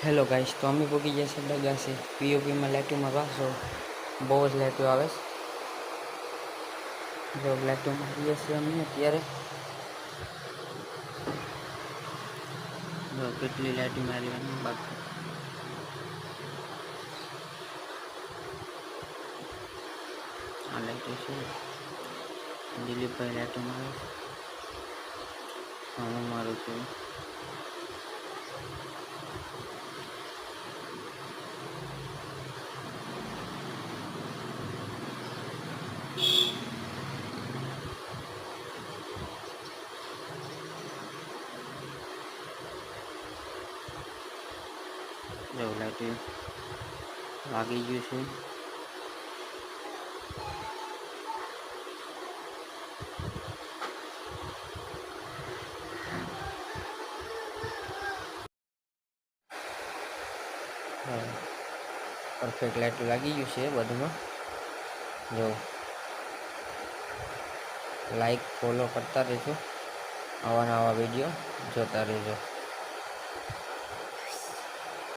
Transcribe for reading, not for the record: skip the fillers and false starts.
Hello guys, तो अमी पोगी जैसे दगा से पीओपी में लाइटों में पासो बहुत लाइटों आवे जो लाइटों में ये से अमी अत्यारे जो કેટલી લાઈટો મારવાની બાકી આ લાઈટો છે દિલીપભાઈ લાઈટો મારે હું મારું છું જો લાઈટો લાગી ગયું છે परफेक्ट लाइट लगी गई है बधुमा जो लाइक फॉलो करता रहो आवा नवा वीडियो जोता रहो।